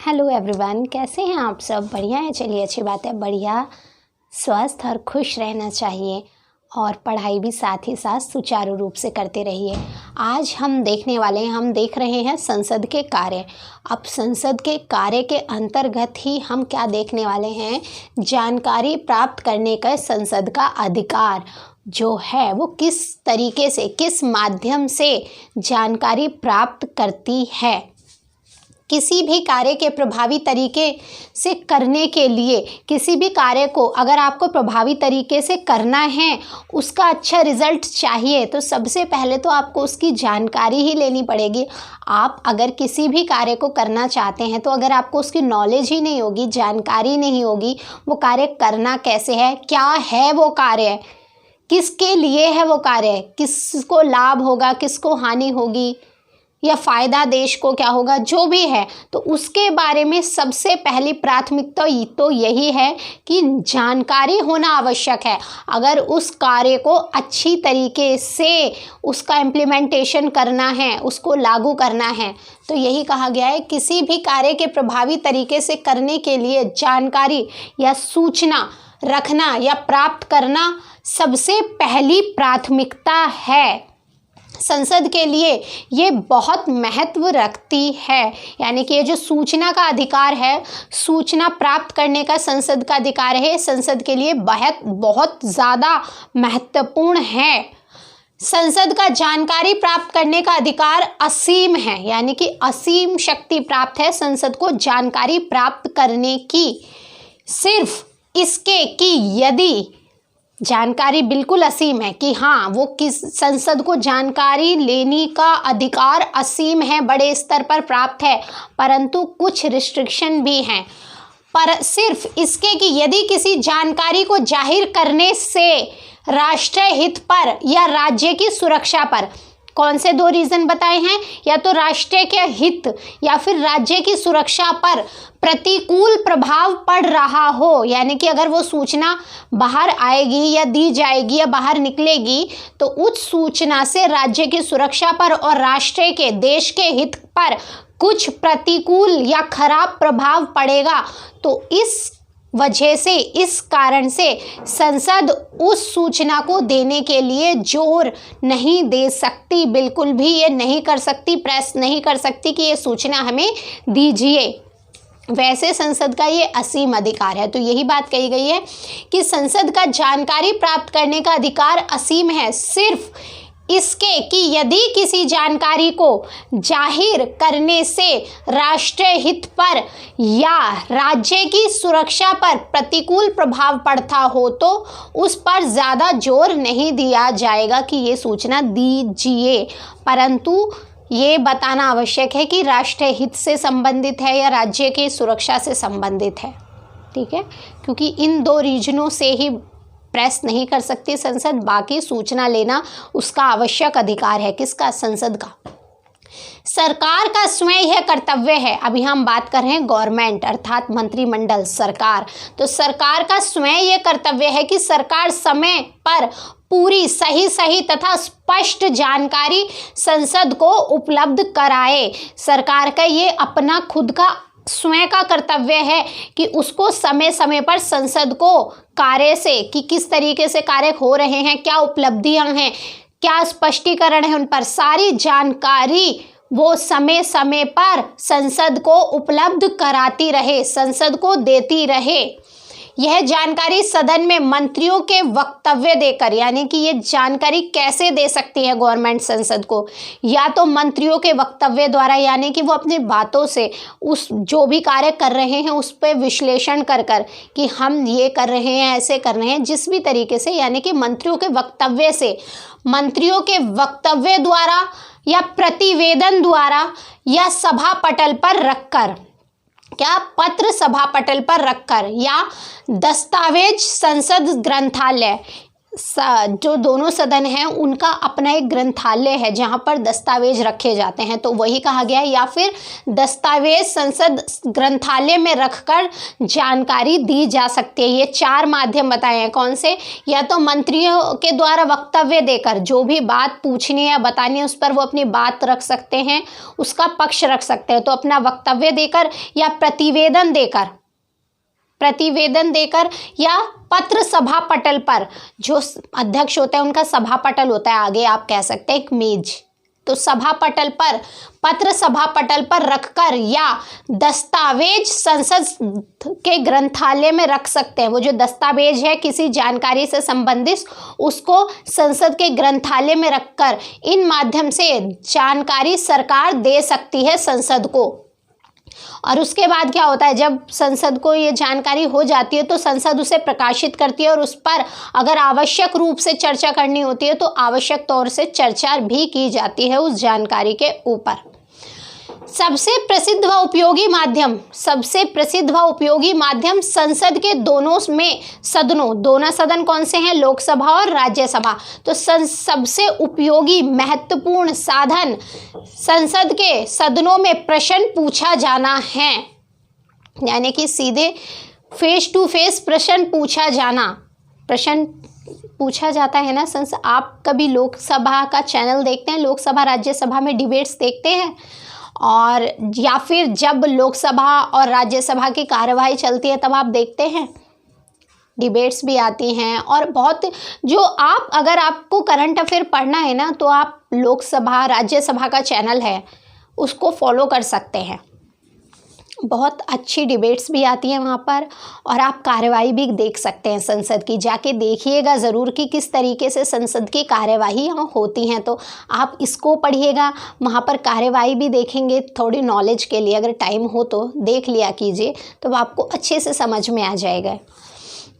Hello everyone, कैसे हैं आप सब? बढ़िया है। चलिए, अच्छी बात है। बढ़िया, स्वस्थ और खुश रहना चाहिए और पढ़ाई भी साथ ही साथ सुचारू रूप से करते रहिए। आज हम देखने वाले हैं, हम देख रहे हैं संसद के कार्य। अब संसद के कार्य के अंतर्गत ही हम क्या देखने वाले हैं? जानकारी प्राप्त करने का संसद का अधिकार जो है वो किस तरीके से, किस माध्यम से जानकारी प्राप्त करती है। किसी भी कार्य के प्रभावी तरीके से करने के लिए, किसी भी कार्य को अगर आपको प्रभावी तरीके से करना है, उसका अच्छा रिजल्ट चाहिए, तो सबसे पहले तो आपको उसकी जानकारी ही लेनी पड़ेगी। आप अगर किसी भी कार्य को करना चाहते हैं तो अगर आपको उसकी नॉलेज ही नहीं होगी, जानकारी नहीं होगी, वो कार्य करना कैसे है, क्या है वो कार्य, किसके लिए है वो कार्य, किसको लाभ होगा, किसको हानि होगी या फ़ायदा देश को क्या होगा, जो भी है, तो उसके बारे में सबसे पहली प्राथमिकता तो यही है कि जानकारी होना आवश्यक है। अगर उस कार्य को अच्छी तरीके से उसका इम्प्लीमेंटेशन करना है, उसको लागू करना है, तो यही कहा गया है किसी भी कार्य के प्रभावी तरीके से करने के लिए जानकारी या सूचना रखना या प्राप्त करना सबसे पहली प्राथमिकता है। संसद के लिए ये बहुत महत्व रखती है। यानी कि ये जो सूचना का अधिकार है, सूचना प्राप्त करने का संसद का अधिकार है, संसद के लिए बहुत ज़्यादा महत्वपूर्ण है। संसद का जानकारी प्राप्त करने का अधिकार असीम है, यानी कि असीम शक्ति प्राप्त है संसद को जानकारी प्राप्त करने की। सिर्फ इसके कि यदि जानकारी बिल्कुल असीम है कि हाँ, वो किस संसद को जानकारी लेने का अधिकार असीम है, बड़े स्तर पर प्राप्त है, परंतु कुछ रिस्ट्रिक्शन भी हैं। पर सिर्फ इसके कि यदि किसी जानकारी को जाहिर करने से राष्ट्रीय हित पर या राज्य की सुरक्षा पर, कौन से दो रीज़न बताए हैं? या तो राष्ट्र के हित या फिर राज्य की सुरक्षा पर प्रतिकूल प्रभाव पड़ रहा हो, यानी कि अगर वो सूचना बाहर आएगी या दी जाएगी या बाहर निकलेगी तो उस सूचना से राज्य की सुरक्षा पर और राष्ट्र के, देश के हित पर कुछ प्रतिकूल या खराब प्रभाव पड़ेगा, तो इस वजह से, इस कारण से संसद उस सूचना को देने के लिए जोर नहीं दे सकती, बिल्कुल भी ये नहीं कर सकती, प्रेस नहीं कर सकती कि ये सूचना हमें दीजिए। वैसे संसद का ये असीम अधिकार है। तो यही बात कही गई है कि संसद का जानकारी प्राप्त करने का अधिकार असीम है, सिर्फ इसके कि यदि किसी जानकारी को जाहिर करने से राष्ट्रीय हित पर या राज्य की सुरक्षा पर प्रतिकूल प्रभाव पड़ता हो तो उस पर ज़्यादा जोर नहीं दिया जाएगा कि ये सूचना दीजिए, परंतु ये बताना आवश्यक है कि राष्ट्रीय हित से संबंधित है या राज्य की सुरक्षा से संबंधित है। ठीक है, क्योंकि इन दो रीजनों से ही प्रेस नहीं कर सकती संसद, बाकी सूचना लेना उसका आवश्यक अधिकार है। किसका? संसद का। सरकार का स्वयं यह कर्तव्य है, अभी हम बात कर रहे हैं गवर्नमेंट अर्थात मंत्रिमंडल, सरकार, तो सरकार का स्वयं यह कर्तव्य है कि सरकार समय पर पूरी, सही तथा स्पष्ट जानकारी संसद को उपलब्ध कराए। सरकार का ये अपना खुद का स्वयं का कर्तव्य है कि उसको समय समय पर संसद को कार्य से, कि किस तरीके से कार्य हो रहे हैं, क्या उपलब्धियां हैं, क्या स्पष्टीकरण है, उन पर सारी जानकारी वो समय समय पर संसद को उपलब्ध कराती रहे, संसद को देती रहे। यह जानकारी सदन में मंत्रियों के वक्तव्य देकर, यानी कि ये जानकारी कैसे दे सकती है गवर्नमेंट संसद को? या तो मंत्रियों के वक्तव्य द्वारा, यानी कि वो अपनी बातों से उस जो भी कार्य कर रहे हैं उस पर विश्लेषण कर कि हम ये कर रहे हैं, ऐसे कर रहे हैं, जिस भी तरीके से, यानी कि मंत्रियों के वक्तव्य से, मंत्रियों के वक्तव्य द्वारा या प्रतिवेदन द्वारा या सभा पटल पर रखकर, क्या पत्र सभा पटल पर रखकर या दस्तावेज संसद ग्रंथालय, जो दोनों सदन हैं उनका अपना एक ग्रंथालय है जहां पर दस्तावेज रखे जाते हैं, तो वही कहा गया है। या फिर दस्तावेज संसद ग्रंथालय में रखकर जानकारी दी जा सकती है। ये 4 माध्यम बताए हैं। कौन से? या तो मंत्रियों के द्वारा वक्तव्य देकर, जो भी बात पूछनी है बतानी है उस पर वो अपनी बात रख सकते हैं, उसका पक्ष रख सकते हैं, तो अपना वक्तव्य देकर, या प्रतिवेदन देकर, या पत्र सभा पटल पर, जो अध्यक्ष होता है उनका सभा पटल होता है, आगे आप कह सकते हैं एक मेज, तो सभा पटल पर, पत्र सभा पटल पर रखकर, या दस्तावेज संसद के ग्रंथालय में रख सकते हैं। वो जो दस्तावेज है किसी जानकारी से संबंधित, उसको संसद के ग्रंथालय में रखकर, इन माध्यम से जानकारी सरकार दे सकती है संसद को। और उसके बाद क्या होता है, जब संसद को ये जानकारी हो जाती है तो संसद उसे प्रकाशित करती है, और उस पर अगर आवश्यक रूप से चर्चा करनी होती है तो आवश्यक तौर से चर्चा भी की जाती है उस जानकारी के ऊपर। सबसे प्रसिद्ध व उपयोगी माध्यम संसद के दोनों सदन कौन से हैं? लोकसभा और राज्यसभा। तो सबसे उपयोगी महत्वपूर्ण साधन संसद के सदनों में प्रश्न पूछा जाना है, यानी कि सीधे फेस टू फेस प्रश्न पूछा जाता है ना। आप कभी लोकसभा का चैनल देखते हैं? लोकसभा राज्यसभा में डिबेट्स देखते हैं? और या फिर जब लोकसभा और राज्यसभा की कार्यवाही चलती है तब आप देखते हैं, डिबेट्स भी आती हैं। और बहुत जो अगर आपको करंट अफेयर पढ़ना है ना, तो आप लोकसभा राज्यसभा का चैनल है उसको फॉलो कर सकते हैं। बहुत अच्छी डिबेट्स भी आती हैं वहाँ पर, और आप कार्यवाही भी देख सकते हैं संसद की। जाके देखिएगा ज़रूर कि किस तरीके से संसद की कार्यवाही यहाँ होती हैं, तो आप इसको पढ़िएगा, वहाँ पर कार्यवाही भी देखेंगे थोड़ी नॉलेज के लिए। अगर टाइम हो तो देख लिया कीजिए, तो आपको अच्छे से समझ में आ जाएगा।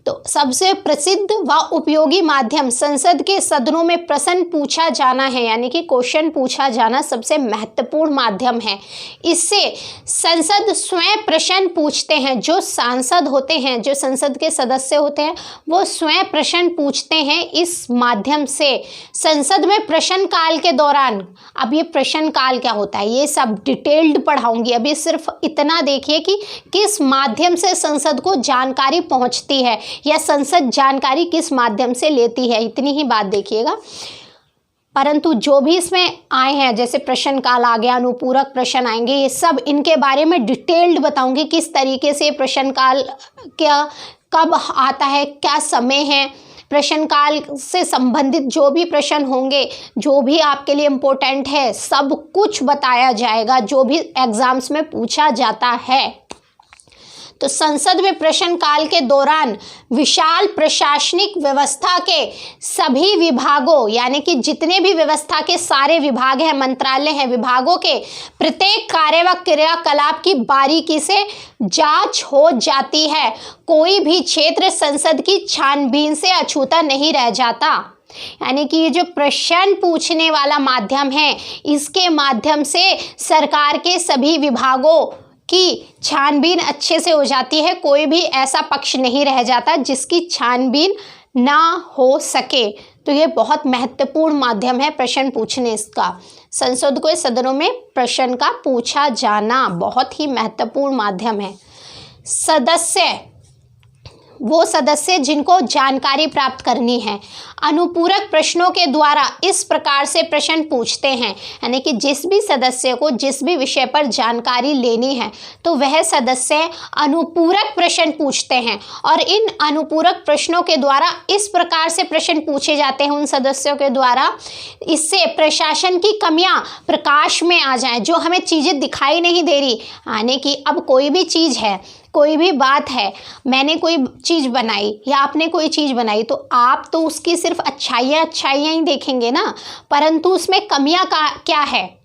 तो सबसे प्रसिद्ध व उपयोगी माध्यम संसद के सदनों में प्रश्न पूछा जाना है, यानी कि क्वेश्चन पूछा जाना सबसे महत्वपूर्ण माध्यम है। इससे संसद स्वयं प्रश्न पूछते हैं। जो सांसद होते हैं, जो संसद के सदस्य होते हैं, वो स्वयं प्रश्न पूछते हैं इस माध्यम से। संसद में प्रश्नकाल के दौरान, अब ये प्रश्नकाल क्या होता है ये सब डिटेल्ड पढ़ाऊंगी, अभी सिर्फ इतना देखिए कि किस माध्यम से संसद को जानकारी पहुंचती है, या संसद जानकारी किस माध्यम से लेती है, इतनी ही बात देखिएगा। परंतु जो भी इसमें आए हैं, जैसे प्रश्नकाल आ गया, अनुपूरक प्रश्न आएंगे, ये सब इनके बारे में डिटेल्ड बताऊंगी, किस तरीके से प्रश्नकाल क्या कब आता है, क्या समय है, प्रश्नकाल से संबंधित जो भी प्रश्न होंगे, जो भी आपके लिए इम्पोर्टेंट है, सब कुछ बताया जाएगा जो भी एग्जाम्स में पूछा जाता है। तो संसद में प्रश्नकाल के दौरान विशाल प्रशासनिक व्यवस्था के सभी विभागों, यानी कि जितने भी व्यवस्था के सारे विभाग हैं, मंत्रालय हैं, विभागों के प्रत्येक कार्य व क्रियाकलाप की बारीकी से जांच हो जाती है। कोई भी क्षेत्र संसद की छानबीन से अछूता नहीं रह जाता। यानी कि ये जो प्रश्न पूछने वाला माध्यम है, इसके माध्यम से सरकार के सभी विभागों की छानबीन अच्छे से हो जाती है। कोई भी ऐसा पक्ष नहीं रह जाता जिसकी छानबीन ना हो सके। तो ये बहुत महत्वपूर्ण माध्यम है प्रश्न पूछने का। संसद के सदनों में प्रश्न का पूछा जाना बहुत ही महत्वपूर्ण माध्यम है। वो सदस्य जिनको जानकारी प्राप्त करनी है, अनुपूरक प्रश्नों के द्वारा इस प्रकार से प्रश्न पूछते हैं, यानी कि जिस भी सदस्य को जिस भी विषय पर जानकारी लेनी है तो वह सदस्य अनुपूरक प्रश्न पूछते हैं, और इन अनुपूरक प्रश्नों के द्वारा इस प्रकार से प्रश्न पूछे जाते हैं उन सदस्यों के द्वारा, इससे प्रशासन की कमियां प्रकाश में आ जाएं, जो हमें चीज़ें दिखाई नहीं दे रही। यानी कि अब कोई भी चीज़ है, कोई भी बात है, मैंने कोई चीज़ बनाई या आपने कोई चीज़ बनाई, तो आप तो उसकी सिर्फ अच्छाइयाँ ही देखेंगे ना, परंतु उसमें कमियाँ क्या है।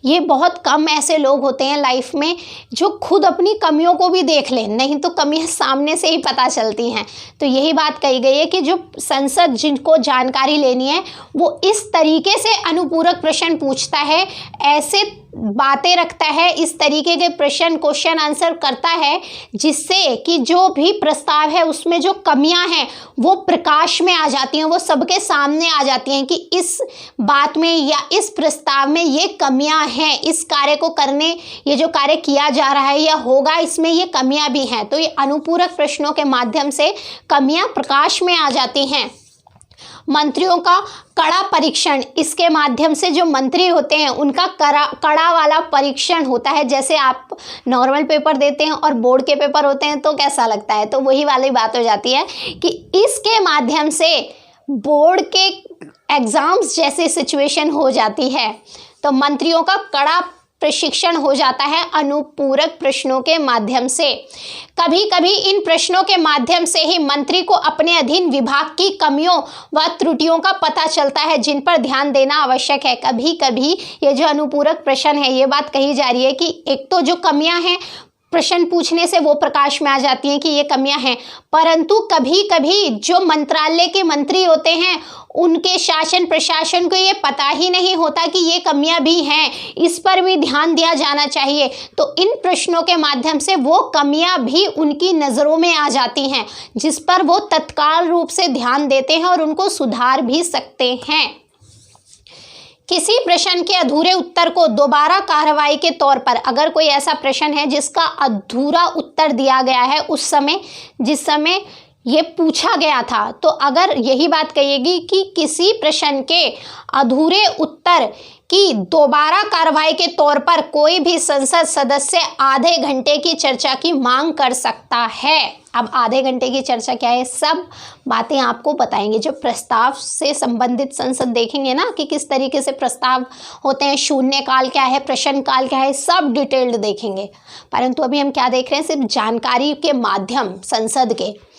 ये बहुत कम ऐसे लोग होते हैं लाइफ में जो खुद अपनी कमियों को भी देख लें, नहीं तो कमियां सामने से ही पता चलती हैं। तो यही बात कही गई है कि जो संसद जिनको जानकारी लेनी है वो इस तरीके से अनुपूरक प्रश्न पूछता है, ऐसे बातें रखता है, इस तरीके के प्रश्न क्वेश्चन आंसर करता है जिससे कि जो भी प्रस्ताव है उसमें जो कमियां हैं वो प्रकाश में आ जाती हैं, वो सबके सामने आ जाती हैं कि इस बात में या इस प्रस्ताव में ये कमियां हैं, इस कार्य को करने, ये जो कार्य किया जा रहा है या होगा इसमें ये कमियां भी हैं। तो ये अनुपूरक प्रश्नों के माध्यम से कमियां प्रकाश में आ जाती हैं। मंत्रियों का कड़ा परीक्षण, इसके माध्यम से जो मंत्री होते हैं उनका कड़ा वाला परीक्षण होता है। जैसे आप नॉर्मल पेपर देते हैं और बोर्ड के पेपर होते हैं तो कैसा लगता है, तो वही वाली बात हो जाती है कि इसके माध्यम से बोर्ड के एग्जाम्स जैसे सिचुएशन हो जाती है। तो मंत्रियों का कड़ा प्रशिक्षण हो जाता है अनुपूरक प्रश्नों के माध्यम से। कभी कभी इन प्रश्नों के माध्यम से ही मंत्री को अपने अधीन विभाग की कमियों व त्रुटियों का पता चलता है जिन पर ध्यान देना आवश्यक है। कभी कभी ये जो अनुपूरक प्रश्न है, ये बात कही जा रही है कि एक तो जो कमियां हैं प्रश्न पूछने से वो प्रकाश में आ जाती हैं कि ये कमियां हैं, परंतु कभी कभी जो मंत्रालय के मंत्री होते हैं उनके शासन प्रशासन को ये पता ही नहीं होता कि ये कमियां भी हैं, इस पर भी ध्यान दिया जाना चाहिए। तो इन प्रश्नों के माध्यम से वो कमियां भी उनकी नज़रों में आ जाती हैं जिस पर वो तत्काल रूप से ध्यान देते हैं और उनको सुधार भी सकते हैं। किसी प्रश्न के अधूरे उत्तर को दोबारा कार्रवाई के तौर पर, अगर कोई ऐसा प्रश्न है जिसका अधूरा उत्तर दिया गया है उस समय जिस समय ये पूछा गया था, तो अगर यही बात कहिएगी कि किसी प्रश्न के अधूरे उत्तर की दोबारा कार्रवाई के तौर पर कोई भी संसद सदस्य आधे घंटे की चर्चा की मांग कर सकता है। अब आधे घंटे की चर्चा क्या है, सब बातें आपको बताएंगे। जो प्रस्ताव से संबंधित संसद देखेंगे ना कि किस तरीके से प्रस्ताव होते हैं, शून्य काल क्या है, प्रश्न काल क्या है, सब डिटेल्ड देखेंगे। परंतु अभी हम क्या देख रहे हैं, सिर्फ जानकारी के माध्यम संसद के।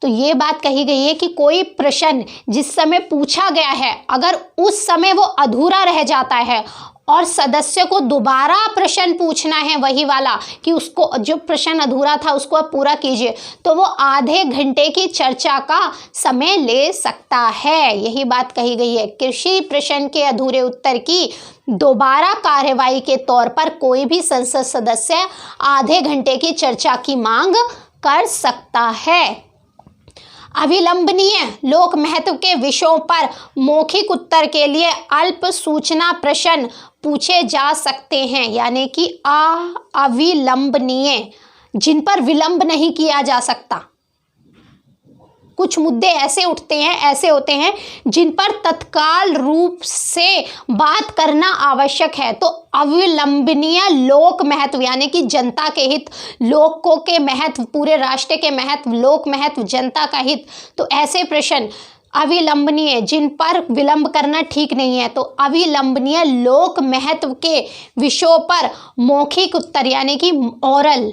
तो ये बात कही गई है कि कोई प्रश्न जिस समय पूछा गया है अगर उस समय वो अधूरा रह जाता है और सदस्य को दोबारा प्रश्न पूछना है वही वाला कि उसको जो प्रश्न अधूरा था उसको आप पूरा कीजिए, तो वो आधे घंटे की चर्चा का समय ले सकता है। यही बात कही गई है। कृषि प्रश्न के अधूरे उत्तर की दोबारा कार्यवाही के तौर पर कोई भी संसद सदस्य आधे घंटे की चर्चा की मांग कर सकता है। अविलंबनीय लोक महत्व के विषयों पर मौखिक उत्तर के लिए अल्प सूचना प्रश्न पूछे जा सकते हैं, यानी कि अविलंबनीय, जिन पर विलंब नहीं किया जा सकता। कुछ मुद्दे ऐसे होते हैं जिन पर तत्काल रूप से बात करना आवश्यक है। तो अविलंबनीय लोक महत्व यानी कि जनता के हित, लोकों के महत्व, पूरे राष्ट्र के महत्व, लोक महत्व, जनता का हित। तो ऐसे प्रश्न अविलंबनीय, जिन पर विलंब करना ठीक नहीं है। तो अविलंबनीय लोक महत्व के विषयों पर मौखिक उत्तर यानी कि ओरल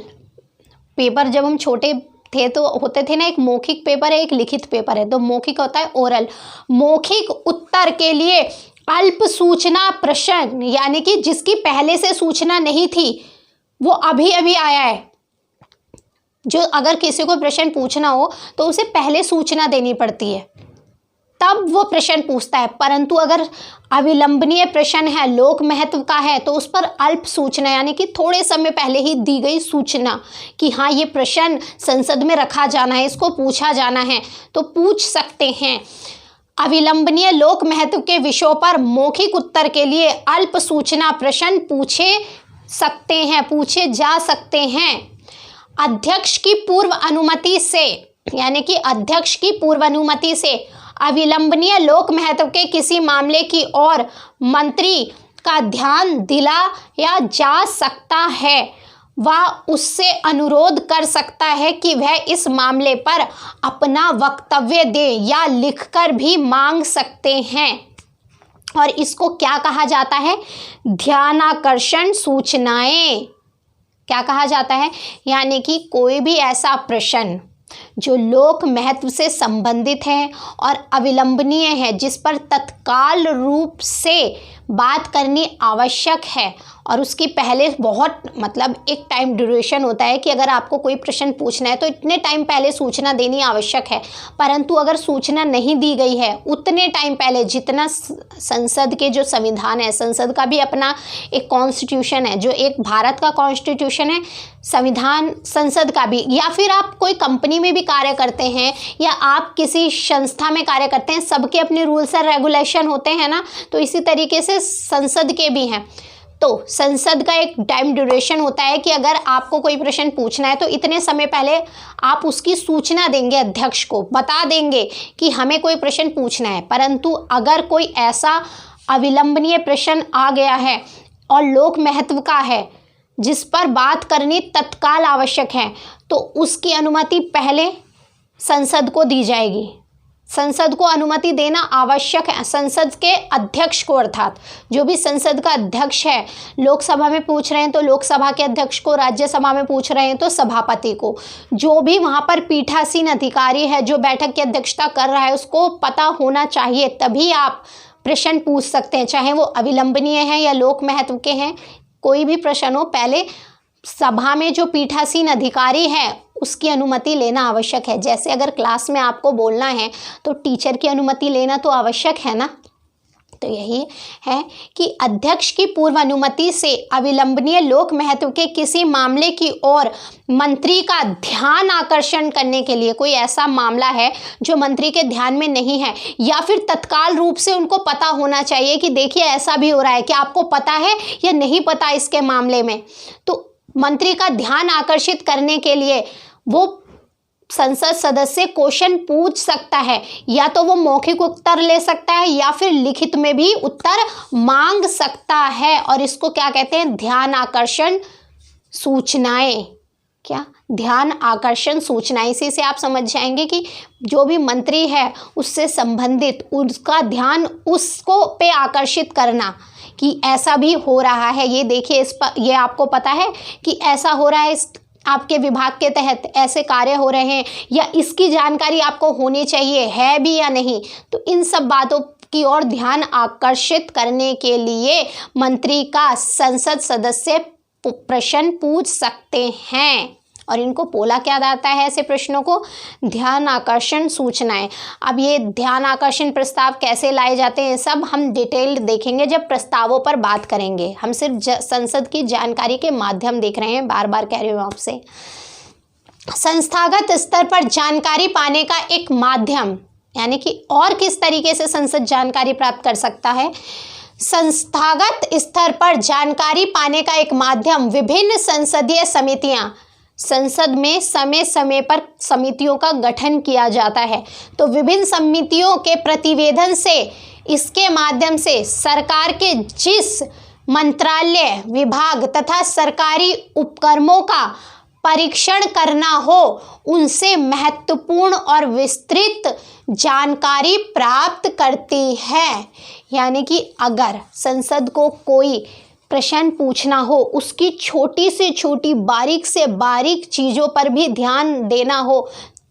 पेपर, जब हम छोटे थे तो होते थे ना, एक मौखिक पेपर है, एक लिखित पेपर है। तो मौखिक होता है ओरल। मौखिक उत्तर के लिए अल्प सूचना प्रश्न यानी कि जिसकी पहले से सूचना नहीं थी, वो अभी अभी आया है। जो अगर किसी को प्रश्न पूछना हो तो उसे पहले सूचना देनी पड़ती है, तब वो प्रश्न पूछता है। परंतु अगर अविलंबनीय प्रश्न है, लोक महत्व का है, तो उस पर अल्प सूचना यानी कि थोड़े समय पहले ही दी गई सूचना कि हाँ ये प्रश्न संसद में रखा जाना है, इसको पूछा जाना है, तो पूछ सकते हैं। अविलंबनीय लोक महत्व के विषयों पर मौखिक उत्तर के लिए अल्प सूचना प्रश्न पूछे जा सकते हैं। अध्यक्ष की पूर्व अनुमति से यानी कि अध्यक्ष की पूर्व अनुमति से अविलंबनीय लोक महत्व के किसी मामले की ओर मंत्री का ध्यान दिलाया जा सकता है। वह उससे अनुरोध कर सकता है कि वह इस मामले पर अपना वक्तव्य दे या लिखकर भी मांग सकते हैं। और इसको क्या कहा जाता है? ध्यानाकर्षण सूचनाएं। क्या कहा जाता है? यानी कि कोई भी ऐसा प्रश्न जो लोक महत्व से संबंधित हैं और अविलंबनीय है, जिस पर तत्काल रूप से बात करनी आवश्यक है। और उसकी पहले बहुत एक टाइम ड्यूरेशन होता है कि अगर आपको कोई प्रश्न पूछना है तो इतने टाइम पहले सूचना देनी आवश्यक है। परंतु अगर सूचना नहीं दी गई है उतने टाइम पहले, जितना संसद के जो संविधान है, संसद का भी अपना एक कॉन्स्टिट्यूशन है, जो एक भारत का कॉन्स्टिट्यूशन है, संविधान संसद का भी, या फिर आप कोई कंपनी में भी कार्य करते हैं या आप किसी संस्था में कार्य करते हैं, सबके अपने रूल्स और रेगुलेशन होते हैं ना। तो इसी तरीके से संसद के भी हैं। तो संसद का एक टाइम ड्यूरेशन होता है कि अगर आपको कोई प्रश्न पूछना है तो इतने समय पहले आप उसकी सूचना देंगे, अध्यक्ष को बता देंगे कि हमें कोई प्रश्न पूछना है। परंतु अगर कोई ऐसा अविलंबनीय प्रश्न आ गया है और लोक महत्व का है, जिस पर बात करनी तत्काल आवश्यक है, तो उसकी अनुमति पहले संसद को दी जाएगी। संसद को अनुमति देना आवश्यक है, संसद के अध्यक्ष को, अर्थात जो भी संसद का अध्यक्ष है। लोकसभा में पूछ रहे हैं तो लोकसभा के अध्यक्ष को, राज्यसभा में पूछ रहे हैं तो सभापति को। जो भी वहाँ पर पीठासीन अधिकारी है, जो बैठक की अध्यक्षता कर रहा है, उसको पता होना चाहिए, तभी आप प्रश्न पूछ सकते हैं, चाहे वो अविलंबनीय है या लोक महत्व के हैं। कोई भी प्रश्न हो, पहले सभा में जो पीठासीन अधिकारी है उसकी अनुमति लेना आवश्यक है। जैसे अगर क्लास में आपको बोलना है तो टीचर की अनुमति लेना तो आवश्यक है ना। तो यही है कि अध्यक्ष की पूर्व अनुमति से अविलंबनीय लोक महत्व के किसी मामले की ओर मंत्री का ध्यान आकर्षण करने के लिए, कोई ऐसा मामला है जो मंत्री के ध्यान में नहीं है, या फिर तत्काल रूप से उनको पता होना चाहिए कि देखिए ऐसा भी हो रहा है, क्या आपको पता है या नहीं पता इसके मामले में। तो मंत्री का ध्यान आकर्षित करने के लिए वो संसद सदस्य क्वेश्चन पूछ सकता है, या तो वो मौखिक उत्तर ले सकता है या फिर लिखित में भी उत्तर मांग सकता है। और इसको क्या कहते हैं? ध्यान आकर्षण सूचनाएं। क्या? ध्यान आकर्षण सूचनाएं। इसी से आप समझ जाएंगे कि जो भी मंत्री है उससे संबंधित, उसका ध्यान उसको पे आकर्षित करना कि ऐसा भी हो रहा है, ये देखिए, इस पर ये आपको पता है कि ऐसा हो रहा है, इस आपके विभाग के तहत ऐसे कार्य हो रहे हैं, या इसकी जानकारी आपको होनी चाहिए है भी या नहीं। तो इन सब बातों की ओर ध्यान आकर्षित करने के लिए मंत्री का संसद सदस्य प्रश्न पूछ सकते हैं। और इनको बोला क्या जाता है ऐसे प्रश्नों को? ध्यान आकर्षण सूचनाएं। अब ये ध्यान आकर्षण प्रस्ताव कैसे लाए जाते हैं, सब हम डिटेल देखेंगे जब प्रस्तावों पर बात करेंगे। हम सिर्फ संसद की जानकारी के माध्यम देख रहे हैं, बार बार कह रही हूँ आपसे। संस्थागत स्तर पर जानकारी पाने का एक माध्यम, यानी कि और किस तरीके से संसद जानकारी प्राप्त कर सकता है? संस्थागत स्तर पर जानकारी पाने का एक माध्यम विभिन्न संसदीय समितियां, संसद में समय समय पर समितियों का गठन किया जाता है। तो विभिन्न समितियों के प्रतिवेदन से, इसके माध्यम से सरकार के जिस मंत्रालय, विभाग तथा सरकारी उपक्रमों का परीक्षण करना हो, उनसे महत्वपूर्ण और विस्तृत जानकारी प्राप्त करती है। यानी कि अगर संसद को कोई प्रश्न पूछना हो, उसकी छोटी से छोटी, बारीक से बारीक चीज़ों पर भी ध्यान देना हो,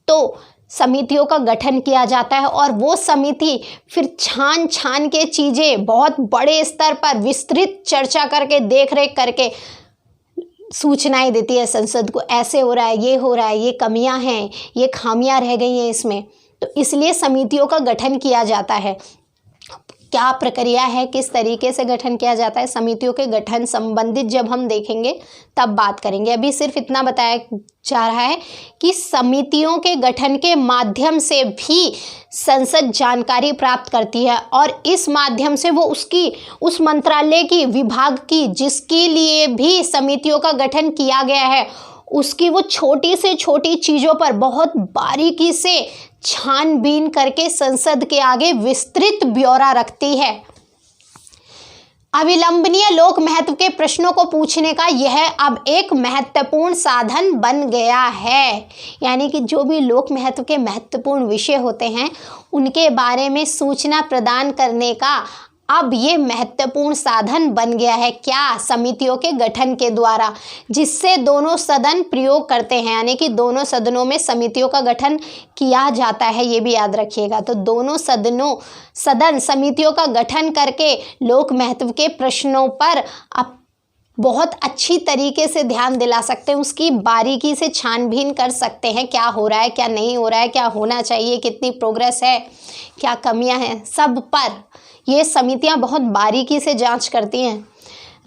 तो समितियों का गठन किया जाता है। और वो समिति फिर छान छान के चीज़ें बहुत बड़े स्तर पर विस्तृत चर्चा करके, देख रेख करके सूचनाएं देती है संसद को, ऐसे हो रहा है, ये हो रहा है, ये कमियां हैं, ये खामियां रह गई हैं इसमें। तो इसलिए समितियों का गठन किया जाता है। क्या प्रक्रिया है, किस तरीके से गठन किया जाता है, समितियों के गठन संबंधित जब हम देखेंगे तब बात करेंगे। अभी सिर्फ इतना बताया जा रहा है कि समितियों के गठन के माध्यम से भी संसद जानकारी प्राप्त करती है, और इस माध्यम से वो उस मंत्रालय की, विभाग की, जिसके लिए भी समितियों का गठन किया गया है, उसकी वो छोटी से छोटी चीज़ों पर बहुत बारीकी से छानबीन करके संसद के आगे विस्तृत ब्यौरा रखती है। अविलंबनीय लोक महत्व के प्रश्नों को पूछने का यह अब एक महत्वपूर्ण साधन बन गया है। यानी कि जो भी लोक महत्व के महत्वपूर्ण विषय होते हैं, उनके बारे में सूचना प्रदान करने का अब ये महत्वपूर्ण साधन बन गया है, क्या? समितियों के गठन के द्वारा, जिससे दोनों सदन प्रयोग करते हैं, यानी कि दोनों सदनों में समितियों का गठन किया जाता है, ये भी याद रखिएगा। तो दोनों सदन समितियों का गठन करके लोक महत्व के प्रश्नों पर बहुत अच्छी तरीके से ध्यान दिला सकते हैं, उसकी बारीकी से छानबीन कर सकते हैं, क्या हो रहा है, क्या नहीं हो रहा है, क्या होना चाहिए, कितनी प्रोग्रेस है, क्या कमियां हैं, सब पर ये समितियां बहुत बारीकी से जांच करती हैं।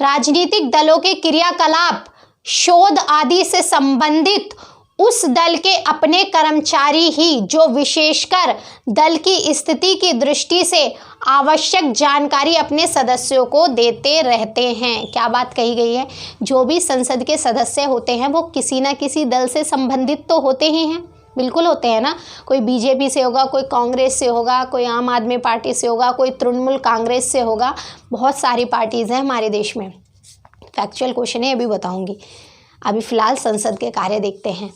राजनीतिक दलों के क्रियाकलाप, शोध आदि से संबंधित उस दल के अपने कर्मचारी ही जो विशेषकर दल की स्थिति की दृष्टि से आवश्यक जानकारी अपने सदस्यों को देते रहते हैं। क्या बात कही गई है? जो भी संसद के सदस्य होते हैं वो किसी ना किसी दल से संबंधित तो होते ही हैं, बिल्कुल होते हैं ना। कोई बीजेपी से होगा, कोई कांग्रेस से होगा, कोई आम आदमी पार्टी से होगा, कोई तृणमूल कांग्रेस से होगा, बहुत सारी पार्टीज़ हैं हमारे देश में। फैक्चुअल क्वेश्चन है, अभी बताऊंगी। अभी फ़िलहाल संसद के कार्य देखते हैं।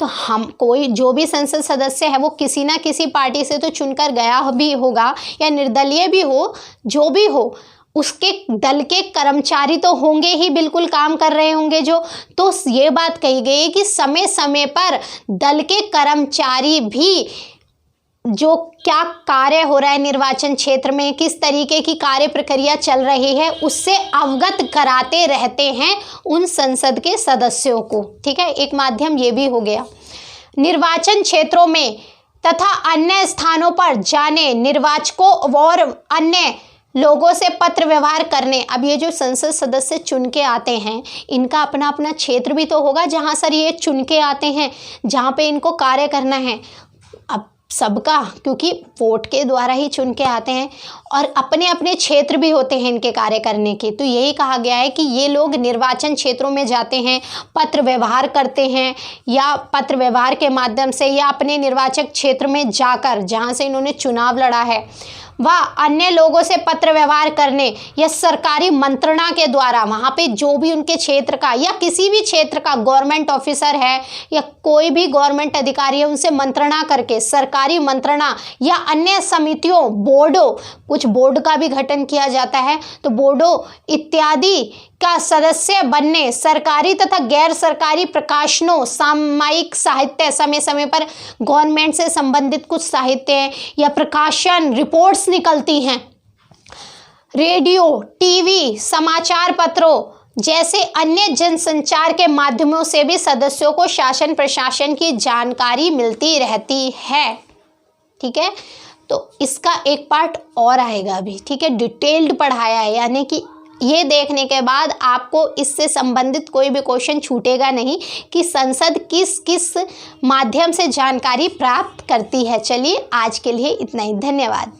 तो हम कोई जो भी संसद सदस्य है वो किसी ना किसी पार्टी से तो चुनकर गया भी होगा, या निर्दलीय भी हो, जो भी हो, उसके दल के कर्मचारी तो होंगे ही, बिल्कुल काम कर रहे होंगे जो। तो ये बात कही गई है कि समय समय पर दल के कर्मचारी भी जो क्या कार्य हो रहा है निर्वाचन क्षेत्र में, किस तरीके की कार्य प्रक्रिया चल रही है, उससे अवगत कराते रहते हैं उन संसद के सदस्यों को। ठीक है, एक माध्यम ये भी हो गया। निर्वाचन क्षेत्रों में तथा अन्य स्थानों पर जाने, निर्वाचकों और अन्य लोगों से पत्र व्यवहार करने। अब ये जो संसद सदस्य चुन के आते हैं, इनका अपना अपना क्षेत्र भी तो होगा जहाँ सर ये चुन के आते हैं, जहाँ पे इनको कार्य करना है। अब सबका, क्योंकि वोट के द्वारा ही चुन के आते हैं और अपने अपने क्षेत्र भी होते हैं इनके कार्य करने के। तो यही कहा गया है कि ये लोग निर्वाचन क्षेत्रों में जाते हैं, पत्र व्यवहार करते हैं, या पत्र व्यवहार के माध्यम से, या अपने निर्वाचक क्षेत्र में जाकर जहां से इन्होंने चुनाव लड़ा है वह अन्य लोगों से पत्र व्यवहार करने, या सरकारी मंत्रणा के द्वारा वहाँ पे जो भी उनके क्षेत्र का या किसी भी क्षेत्र का गवर्नमेंट ऑफिसर है या कोई भी गवर्नमेंट अधिकारी है, उनसे मंत्रणा करके, सरकारी मंत्रणा या अन्य समितियों, बोर्डों, कुछ बोर्ड का भी गठन किया जाता है, तो बोर्डों इत्यादि का सदस्य बनने, सरकारी तथा गैर सरकारी प्रकाशनों, सामयिक साहित्य, समय समय पर गवर्नमेंट से संबंधित कुछ साहित्य या प्रकाशन, रिपोर्ट्स निकलती हैं, रेडियो, टीवी, समाचार पत्रों जैसे अन्य जनसंचार के माध्यमों से भी सदस्यों को शासन प्रशासन की जानकारी मिलती रहती है। ठीक है, तो इसका एक पार्ट और आएगा अभी। ठीक है, डिटेल्ड पढ़ाया है, यानी कि ये देखने के बाद आपको इससे संबंधित कोई भी क्वेश्चन छूटेगा नहीं कि संसद किस किस माध्यम से जानकारी प्राप्त करती है। चलिए आज के लिए इतना ही, धन्यवाद।